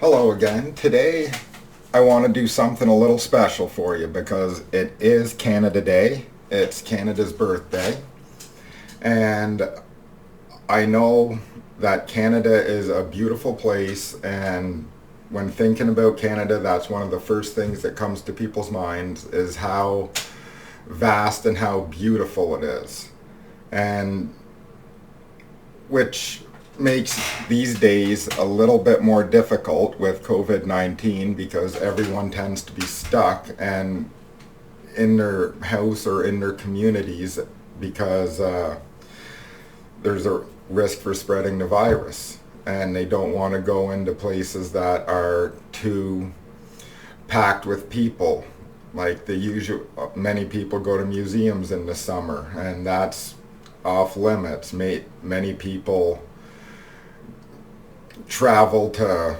Hello again. Today I want to do something a little special for you because it is Canada Day. It's Canada's birthday. And I know that Canada is a beautiful place, and when thinking about Canada, that's one of the first things that comes to people's minds is how vast and how beautiful it is. And which makes these days a little bit more difficult with COVID-19 because everyone tends to be stuck and in their house or in their communities because there's a risk for spreading the virus, and they don't want to go into places that are too packed with people. Like the usual, many people go to museums in the summer, and that's off limits. Many people travel to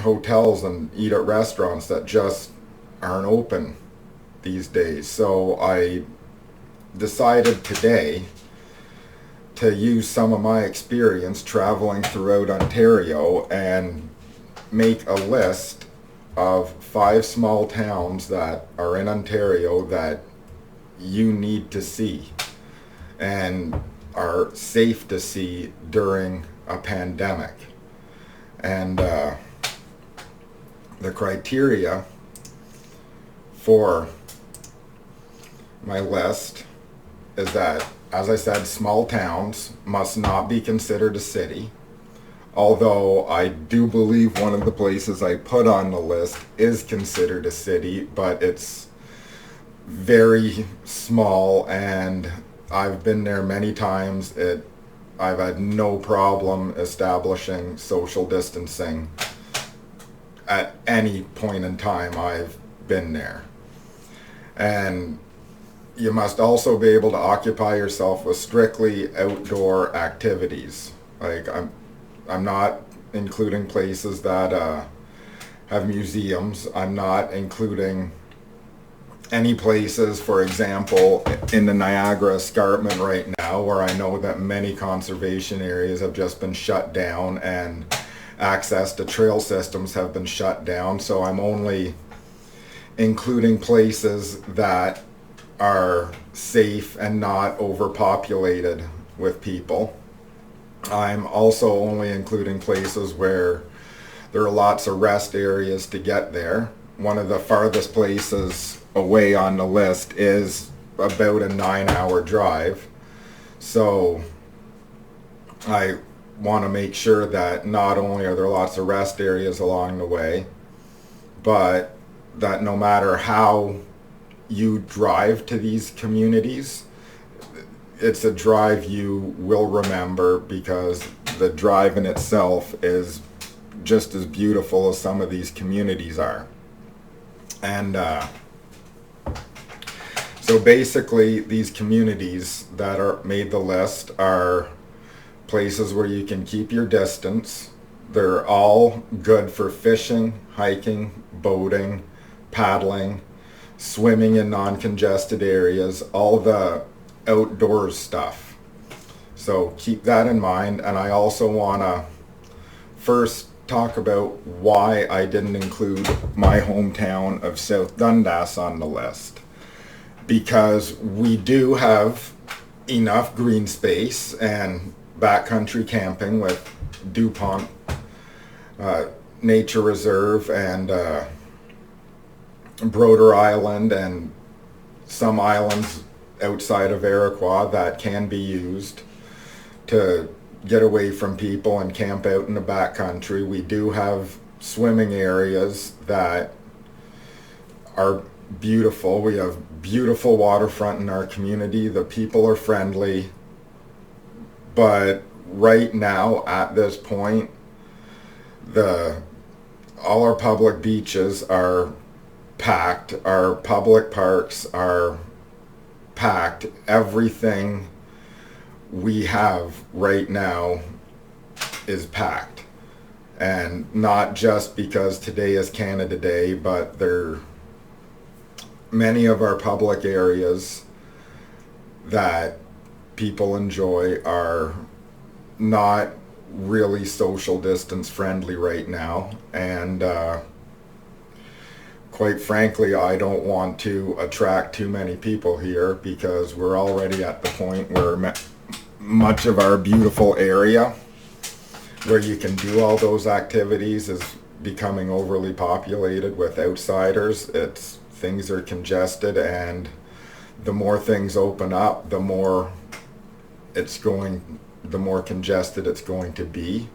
hotels and eat at restaurants that just aren't open these days. So I decided today to use some of my experience traveling throughout Ontario and make a list of 5 small towns that are in Ontario that you need to see and are safe to see during a pandemic. And the criteria for my list is that, as I said, small towns must not be considered a city. Although I do believe one of the places I put on the list is considered a city, but it's very small, and I've been there many times. I've had no problem establishing social distancing at any point in time I've been there. And you must also be able to occupy yourself with strictly outdoor activities. Like I'm not including places that have museums. I'm not including any places, for example, in the Niagara Escarpment right now, where I know that many conservation areas have just been shut down and access to trail systems have been shut down. So I'm only including places that are safe and not overpopulated with people. I'm also only including places where there are lots of rest areas to get there. One of the farthest places away on the list is about a 9-hour drive. So I want to make sure that not only are there lots of rest areas along the way, but that no matter how you drive to these communities, it's a drive you will remember, because the drive in itself is just as beautiful as some of these communities are. And so basically these communities that are made the list are places where you can keep your distance. They're all good for fishing, hiking, boating, paddling, swimming in non-congested areas, all the outdoors stuff. So keep that in mind. And I also want to first talk about why I didn't include my hometown of South Dundas on the list. Because we do have enough green space and backcountry camping with DuPont Nature Reserve and Broder Island and some islands outside of Iroquois that can be used to get away from people and camp out in the backcountry. We do have swimming areas that are beautiful. We have beautiful waterfront in our community. The people are friendly. But right now, at this point, all our public beaches are packed. Our public parks are packed. Everything we have right now is packed. And not just because today is Canada Day, but many of our public areas that people enjoy are not really social distance friendly right now, and quite frankly, I don't want to attract too many people here because we're already at the point where much of our beautiful area where you can do all those activities is becoming overly populated with outsiders. Things are congested, and the more things open up, the more congested it's going to be,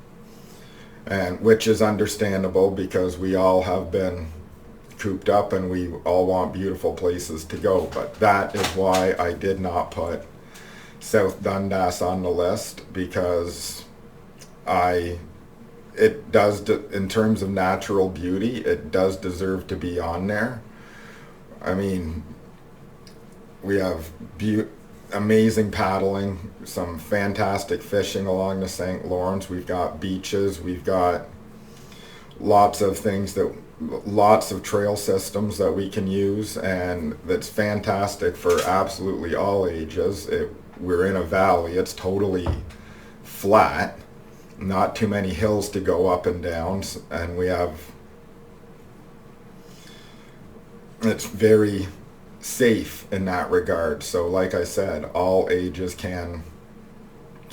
and which is understandable because we all have been cooped up and we all want beautiful places to go. But that is why I did not put South Dundas on the list, because it does, in terms of natural beauty, it does deserve to be on there. I mean, we have amazing paddling, some fantastic fishing along the St. Lawrence. We've got beaches, we've got lots of trail systems that we can use, and that's fantastic for absolutely all ages. We're in a valley, it's totally flat, not too many hills to go up and down, and it's very safe in that regard. So like I said, all ages can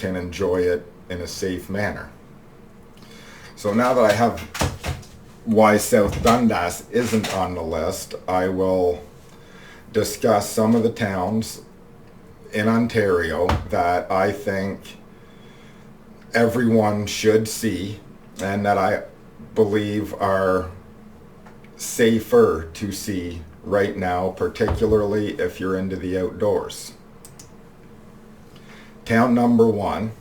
enjoy it in a safe manner. So now that I have why South Dundas isn't on the list, I will discuss some of the towns in Ontario that I think everyone should see and that I believe are safer to see right now, particularly if you're into the outdoors. Town number one,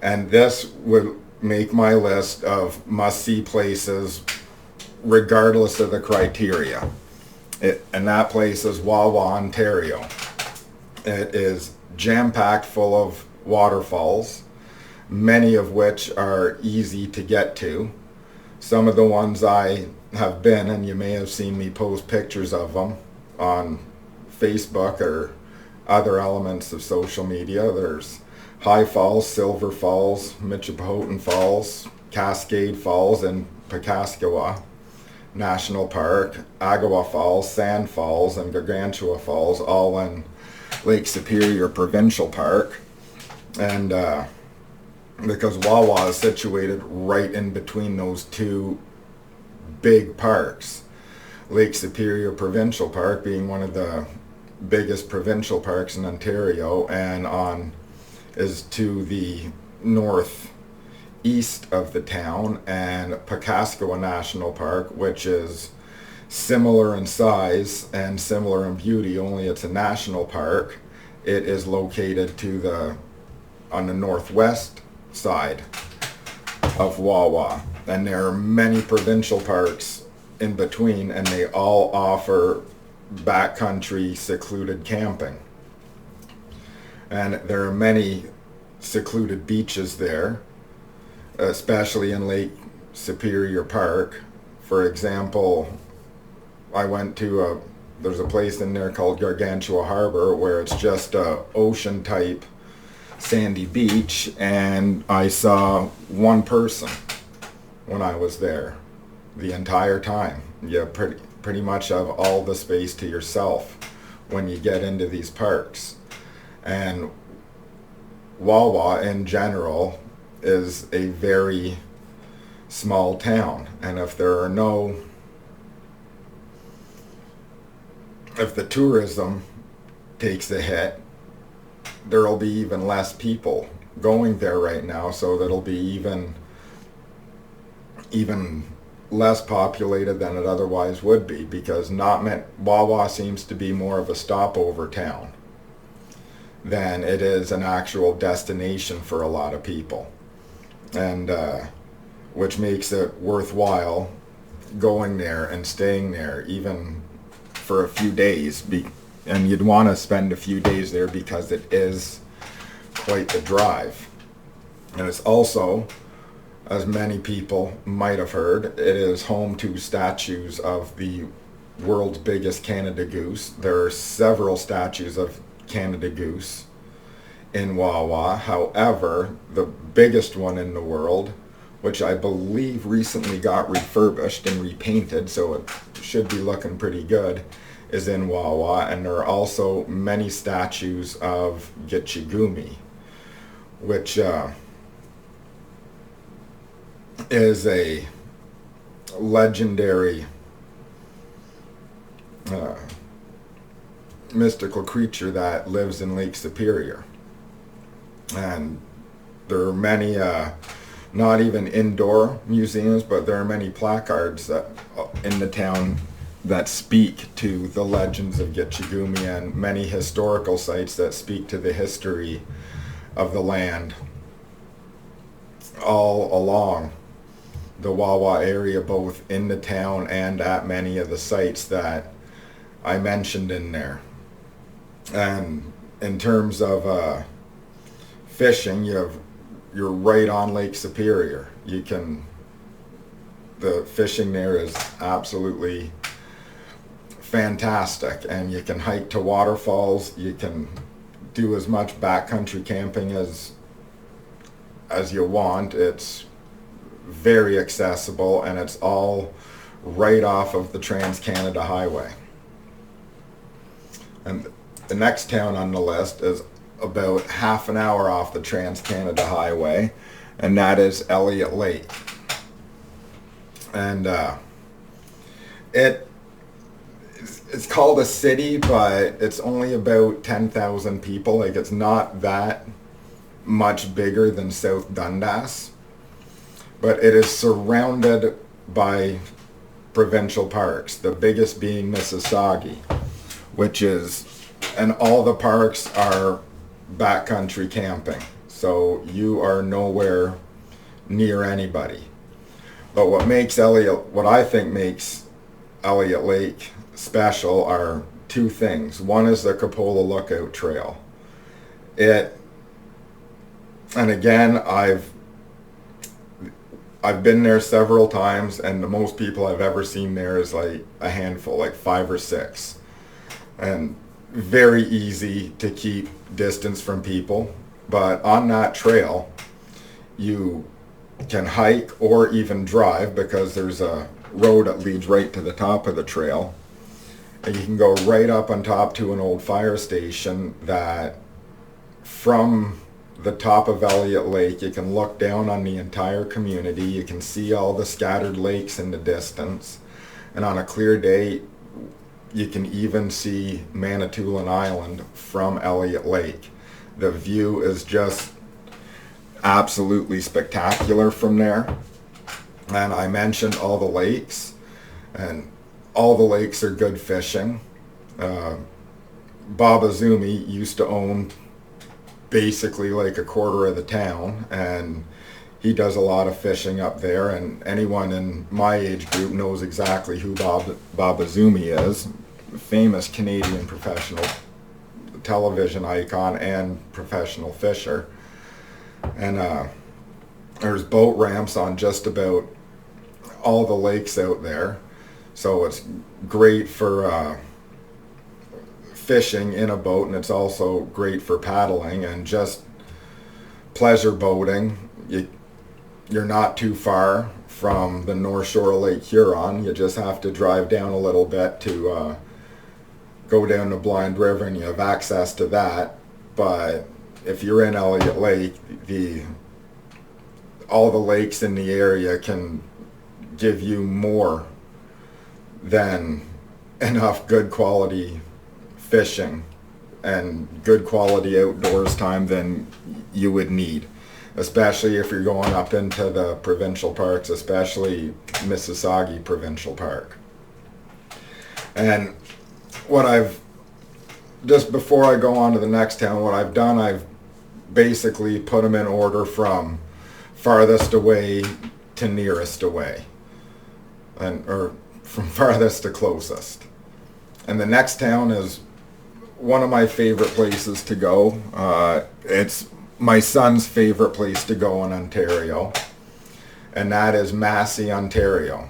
and this would make my list of must-see places regardless of the criteria. And that place is Wawa, Ontario. It is jam-packed full of waterfalls, many of which are easy to get to. Some of the ones I have been, and you may have seen me post pictures of them on Facebook or other elements of social media. There's High Falls, Silver Falls, Michipihoten Falls, Cascade Falls, and Pakaskawa National Park, Agawa Falls, Sand Falls, and Gargantua Falls, all in Lake Superior Provincial Park. And because Wawa is situated right in between those two big parks, Lake Superior Provincial Park being one of the biggest provincial parks in Ontario, and is to the northeast of the town, and Pakaskawa National Park, which is similar in size and similar in beauty, only it's a national park. It is located on the northwest side of Wawa, and there are many provincial parks in between, and they all offer backcountry secluded camping. And there are many secluded beaches there, especially in Lake Superior Park. For example, I went to there's a place in there called Gargantua Harbor where it's just a ocean type sandy beach, and I saw one person when I was there the entire time. You pretty much have all the space to yourself when you get into these parks. And Wawa in general is a very small town, and if the tourism takes a hit, there'll be even less people going there right now, so that'll be even less populated than it otherwise would be, because Wawa seems to be more of a stopover town than it is an actual destination for a lot of people, and which makes it worthwhile going there and staying there even for a few days. And you'd want to spend a few days there because it is quite the drive. And it's also, as many people might have heard, it is home to statues of the world's biggest Canada goose. There are several statues of Canada goose in Wawa. However, the biggest one in the world, which I believe recently got refurbished and repainted, so it should be looking pretty good, is in Wawa. And there are also many statues of Gitchigumi, which is a legendary mystical creature that lives in Lake Superior. And there are many not even indoor museums, but there are many placards that, in the town, that speak to the legends of Gitchigumi, and many historical sites that speak to the history of the land all along the Wawa area, both in the town and at many of the sites that I mentioned in there. And in terms of fishing, you're right on Lake Superior. The fishing there is absolutely fantastic, and you can hike to waterfalls. You can do as much backcountry camping as you want. It's very accessible, and it's all right off of the Trans-Canada Highway. And the next town on the list is about half an hour off the Trans-Canada Highway, and that is Elliott Lake. And it's called a city, but it's only about 10,000 people. Like, it's not that much bigger than South Dundas, but it is surrounded by provincial parks, the biggest being Mississauga, and all the parks are backcountry camping, so you are nowhere near anybody. But what I think makes Elliott Lake special are two things. One is the Cupola Lookout Trail. And again, I've been there several times, and the most people I've ever seen there is like a handful, like 5 or 6. And very easy to keep distance from people. But on that trail, you can hike or even drive, because there's a road that leads right to the top of the trail. And you can go right up on top to an old fire station that, from the top of Elliott Lake, you can look down on the entire community. You can see all the scattered lakes in the distance. And on a clear day, you can even see Manitoulin Island from Elliott Lake. The view is just absolutely spectacular from there. And I mentioned all the lakes, and all the lakes are good fishing. Bob Azumi used to own basically like a quarter of the town, and he does a lot of fishing up there, and anyone in my age group knows exactly who Bob Azumi is. Famous Canadian professional television icon and professional fisher. And there's boat ramps on just about all the lakes out there, so it's great for fishing in a boat, and it's also great for paddling and just pleasure boating. You're not too far from the North Shore of Lake Huron. You just have to drive down a little bit to go down the Blind River, and you have access to that. But if you're in Elliott Lake, all the lakes in the area can give you more than enough good quality fishing and good quality outdoors time than you would need, especially if you're going up into the provincial parks, especially Mississauga Provincial Park. And just before I go on to the next town, what I've done, I've basically put them in order from farthest away to nearest away, or from farthest to closest. And the next town is one of my favorite places to go. It's my son's favorite place to go in Ontario, and that is Massey, Ontario.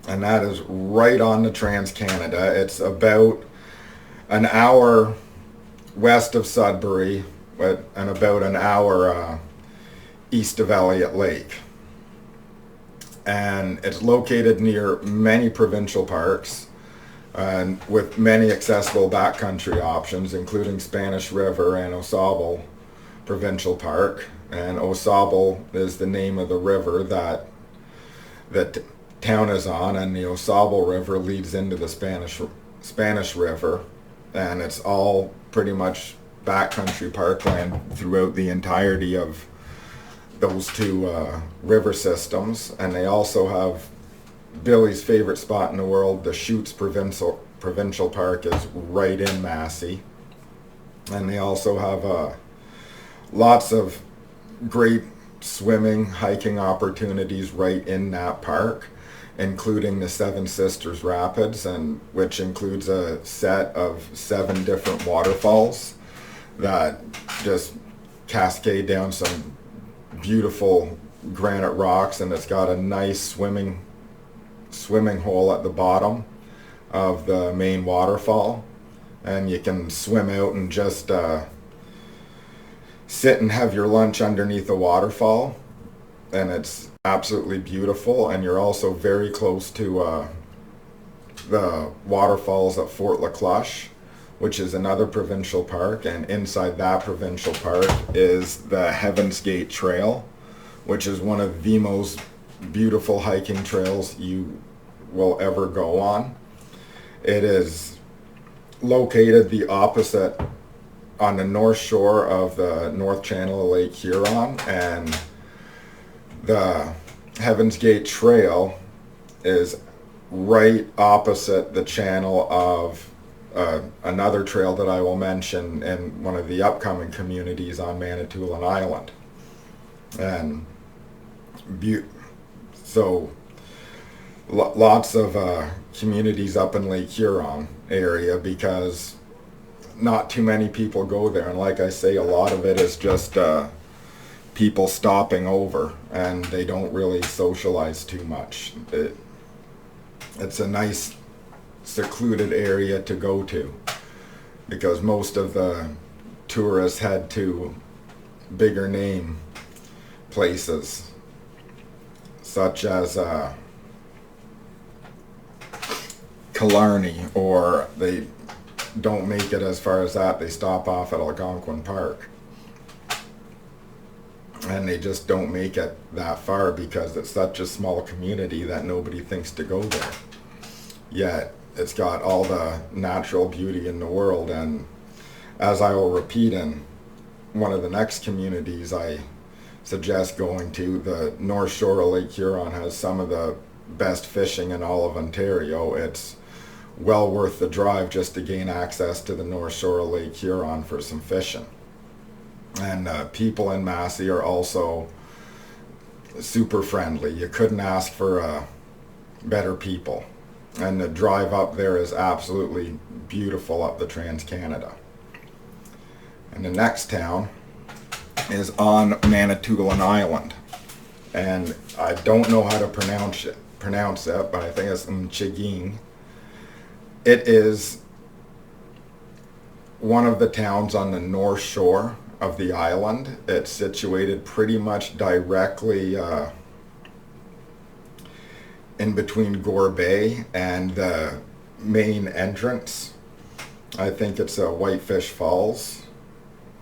And that is right on the Trans-Canada. It's about an hour west of Sudbury, and about an hour east of Elliott Lake. And it's located near many provincial parks and with many accessible backcountry options, including Spanish River and Ausable Provincial Park. And Ausable is the name of the river that the town is on, and the Ausable River leads into the Spanish River, and it's all pretty much backcountry parkland throughout the entirety of those two river systems. And they also have Billy's favorite spot in the world, the Chutes Provincial Park, is right in Massey. And they also have lots of great swimming, hiking opportunities right in that park, including the Seven Sisters Rapids, and which includes a set of 7 different waterfalls that just cascade down some beautiful granite rocks, and it's got a nice swimming hole at the bottom of the main waterfall, and you can swim out and just sit and have your lunch underneath the waterfall, and it's absolutely beautiful. And you're also very close to the waterfalls at Fort Lacluche, which is another provincial park, and inside that provincial park is the Heaven's Gate Trail, which is one of the most beautiful hiking trails you will ever go on. It is located the opposite on the north shore of the North Channel of Lake Huron, and the Heaven's Gate Trail is right opposite the channel of another trail that I will mention in one of the upcoming communities on Manitoulin Island. And so lots of communities up in Lake Huron area, because not too many people go there, and like I say, a lot of it is just people stopping over, and they don't really socialize too much. It's a nice secluded area to go to, because most of the tourists head to bigger name places such as Killarney, or they don't make it as far as that. They stop off at Algonquin Park, and they just don't make it that far because it's such a small community that nobody thinks to go there. Yet it's got all the natural beauty in the world, and as I will repeat in one of the next communities I suggest going to, the North Shore of Lake Huron has some of the best fishing in all of Ontario. It's well worth the drive just to gain access to the North Shore of Lake Huron for some fishing. And people in Massey are also super friendly. You couldn't ask for better people. And the drive up there is absolutely beautiful up the Trans-Canada. And the next town is on Manitoulin Island. And I don't know how to pronounce it, but I think it's Mchiging. It is one of the towns on the north shore of the island. It's situated pretty much directly in between Gore Bay and the main entrance. I think it's Whitefish Falls.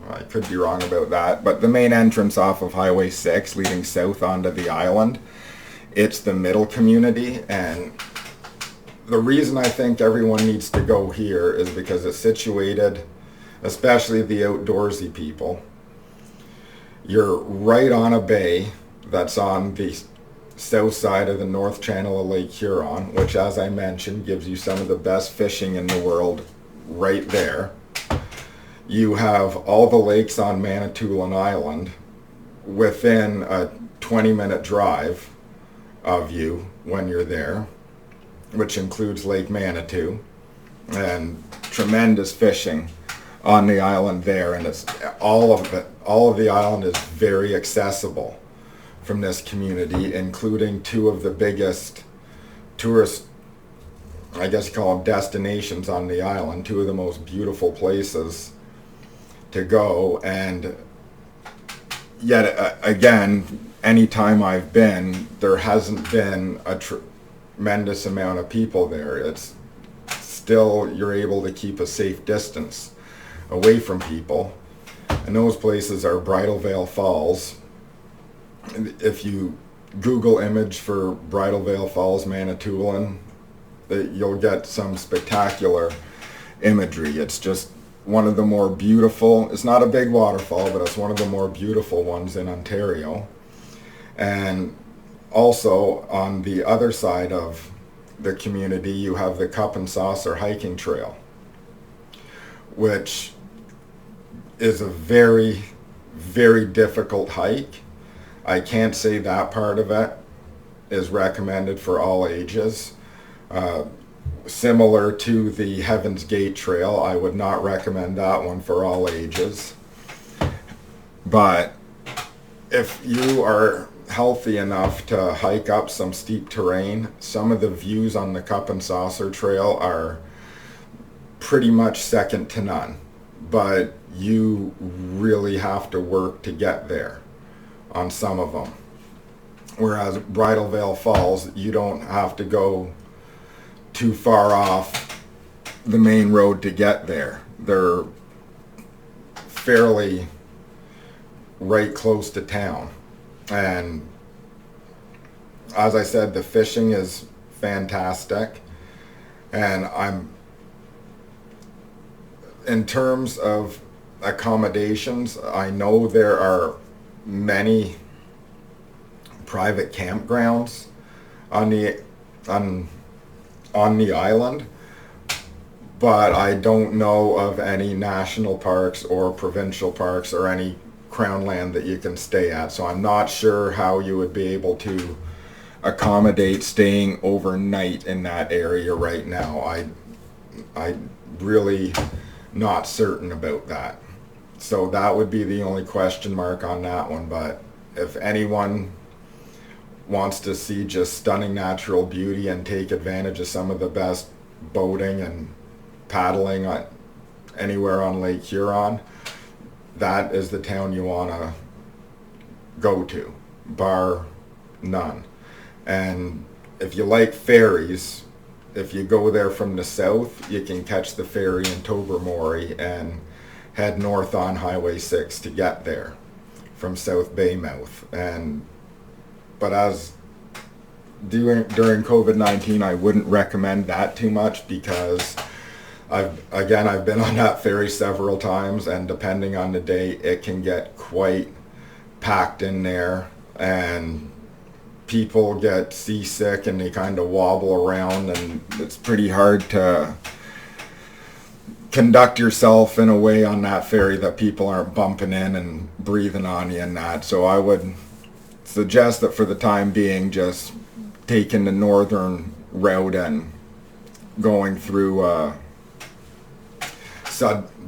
I could be wrong about that, but the main entrance off of Highway 6 leading south onto the island, it's the middle community. And the reason I think everyone needs to go here is because it's situated, especially the outdoorsy people, you're right on a bay that's on the south side of the North Channel of Lake Huron, which, as I mentioned, gives you some of the best fishing in the world right there. You have all the lakes on Manitoulin Island within a 20-minute drive of you when you're there, which includes Lake Manitou, and tremendous fishing on the island there. And it's all of the island is very accessible from this community, including 2 of the biggest tourist, I guess you call them destinations on the island, 2 of the most beautiful places to go. And yet again, anytime I've been, there hasn't been a tremendous amount of people there. It's still, you're able to keep a safe distance away from people. And those places are Bridal Veil Falls. If you Google image for Bridal Veil Falls, Manitoulin, you'll get some spectacular imagery. It's just one of the more beautiful, it's not a big waterfall, but it's one of the more beautiful ones in Ontario. And also on the other side of the community, you have the Cup and Saucer hiking trail, which is a very, very difficult hike. I can't say that part of it is recommended for all ages. Similar to the Heaven's Gate Trail, I would not recommend that one for all ages. But if you are healthy enough to hike up some steep terrain, some of the views on the Cup and Saucer Trail are pretty much second to none. But you really have to work to get there on some of them. Whereas Bridal Veil Falls, you don't have to go too far off the main road to get there. They're fairly right close to town. And as I said, the fishing is fantastic. And in terms of accommodations, I know there are many private campgrounds on the island, but I don't know of any national parks or provincial parks or any crown land that you can stay at. So I'm not sure how you would be able to accommodate staying overnight in that area right now. I really not certain about that. So that would be the only question mark on that one. But if anyone wants to see just stunning natural beauty and take advantage of some of the best boating and paddling anywhere on Lake Huron, that is the town you want to go to, bar none. And if you like ferries, if you go there from the south, you can catch the ferry in Tobermory and head north on Highway 6 to get there from South Baymouth. But as during COVID-19, I wouldn't recommend that too much, because I've been on that ferry several times, and depending on the day, it can get quite packed in there, and people get seasick and they kind of wobble around, and it's pretty hard to conduct yourself in a way on that ferry that people aren't bumping in and breathing on you and that. So I would suggest that for the time being, just taking the northern route and going through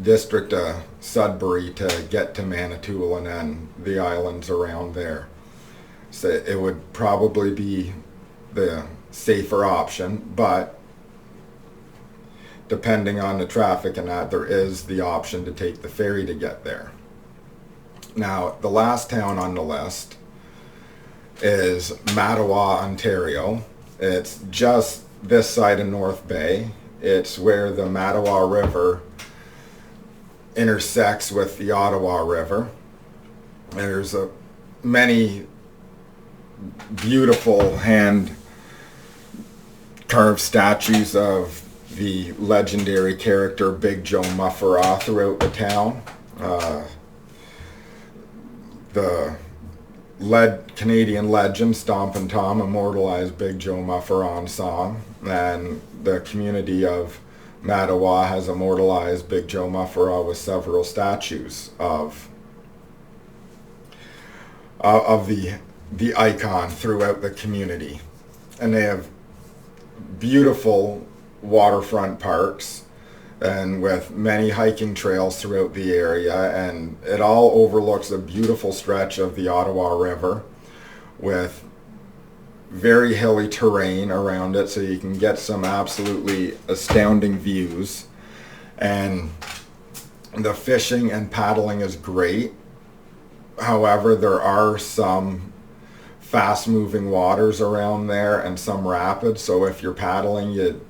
district of Sudbury to get to Manitoulin and the islands around there. So it would probably be the safer option, but depending on the traffic and that, there is the option to take the ferry to get there. Now, the last town on the list is Mattawa, Ontario. It's just this side of North Bay. It's where the Mattawa River intersects with the Ottawa River. There's many beautiful hand carved statues of the legendary character Big Joe Mufferaw throughout the town. The Canadian legend Stompin' Tom immortalized Big Joe Mufferaw song, and the community of Mattawa has immortalized Big Joe Mufferaw with several statues of the icon throughout the community. And they have beautiful waterfront parks and with many hiking trails throughout the area, and it all overlooks a beautiful stretch of the Ottawa River with very hilly terrain around it, so you can get some absolutely astounding views. And The fishing and paddling is great. However, there are some fast moving waters around there and some rapids, so if you're paddling, you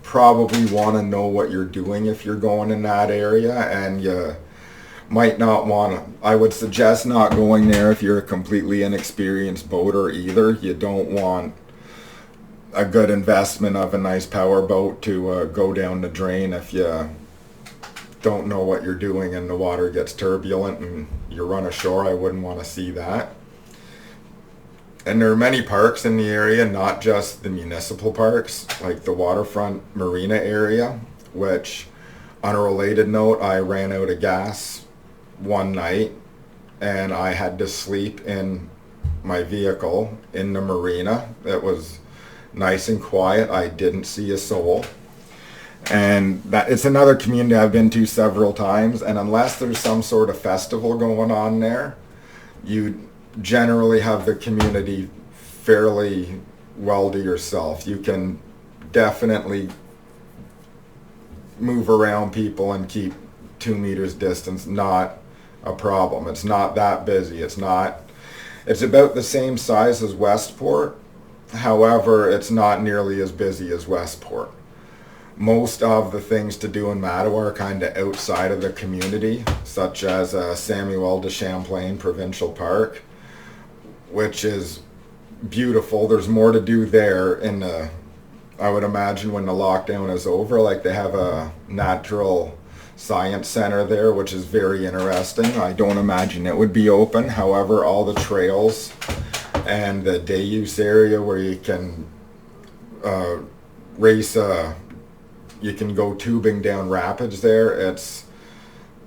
probably want to know what you're doing if you're going in that area, and you might not want to. I would suggest not going there if you're a completely inexperienced boater either. You don't want a good investment of a nice power boat to go down the drain if you don't know what you're doing and the water gets turbulent and you run ashore. I wouldn't want to see that. And there are many parks in the area, not just the municipal parks, like the waterfront marina area, which, on a related note, I ran out of gas one night and I had to sleep in my vehicle in the marina. It was nice and quiet. I didn't see a soul. And that it's another community I've been to several times, and unless there's some sort of festival going on there, you generally have the community fairly well to yourself. You can definitely move around people and keep 2 meters distance, not a problem. It's not that busy. It's about the same size as Westport. However, it's not nearly as busy as Westport. Most of the things to do in Mattawa are kind of outside of the community, such as Samuel de Champlain Provincial Park, which is beautiful. There's more to do there I would imagine when the lockdown is over. Like, they have a natural science center there, which is very interesting. I don't imagine it would be open. However, all the trails and the day use area where you can race you can go tubing down rapids there. It's,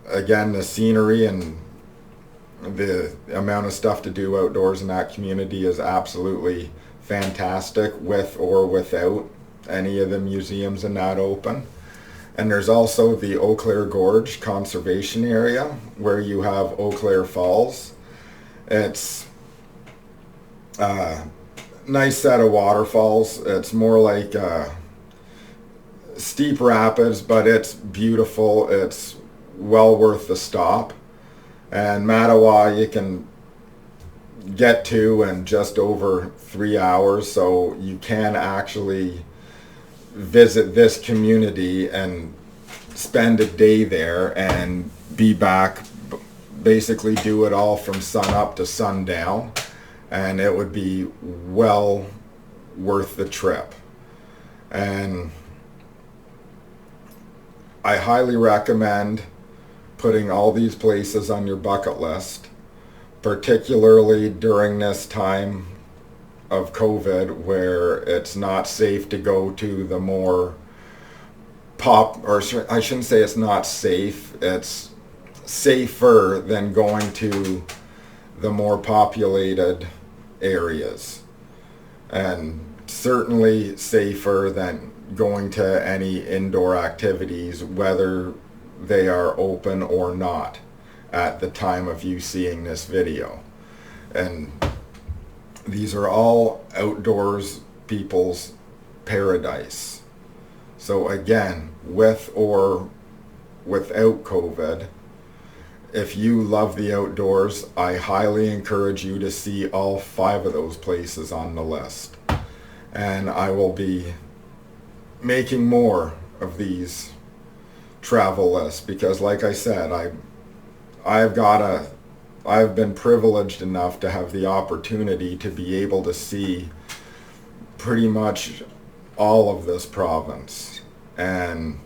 again, the scenery and the amount of stuff to do outdoors in that community is absolutely fantastic, with or without any of the museums in that open. And there's also the Eau Claire Gorge Conservation Area, where you have Eau Claire Falls. It's a nice set of waterfalls. It's more like steep rapids, but it's beautiful. It's well worth the stop. And Mattawa you can get to in just over 3 hours, so you can actually visit this community and spend a day there and be back, basically do it all from sun up to sundown, and it would be well worth the trip. And I highly recommend putting all these places on your bucket list, particularly during this time of COVID, where it's not safe to go to the more I shouldn't say it's not safe, it's safer than going to the more populated areas, and certainly safer than going to any indoor activities, whether they are open or not at the time of you seeing this video. And these are all outdoors people's paradise. So again, with or without COVID, if you love the outdoors, I highly encourage you to see all 5 of those places on the list. And I will be making more of these travel lists, because like I said, I've been privileged enough to have the opportunity to be able to see pretty much all of this province. And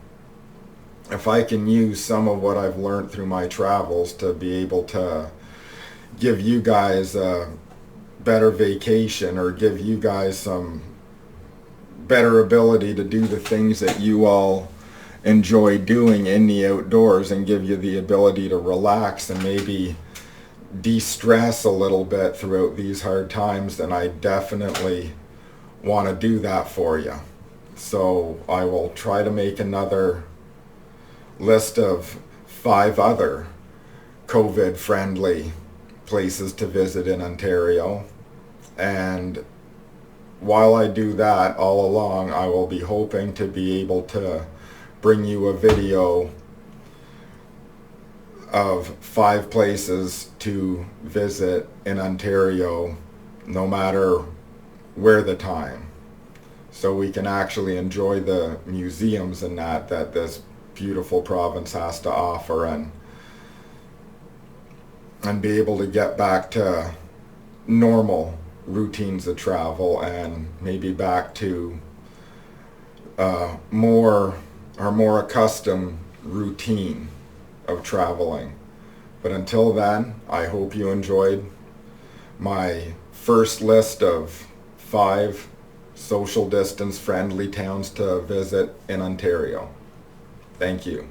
if I can use some of what I've learned through my travels to be able to give you guys a better vacation, or give you guys some better ability to do the things that you all enjoy doing in the outdoors, and give you the ability to relax and maybe de-stress a little bit throughout these hard times, then I definitely want to do that for you. So I will try to make another list of 5 other COVID-friendly places to visit in Ontario. And while I do that, all along, I will be hoping to be able to bring you a video of 5 places to visit in Ontario, no matter where the time. So we can actually enjoy the museums and that this beautiful province has to offer, and be able to get back to normal routines of travel, and maybe back to more accustomed routine of traveling. But until then, I hope you enjoyed my first list of 5 social distance friendly towns to visit in Ontario. Thank you.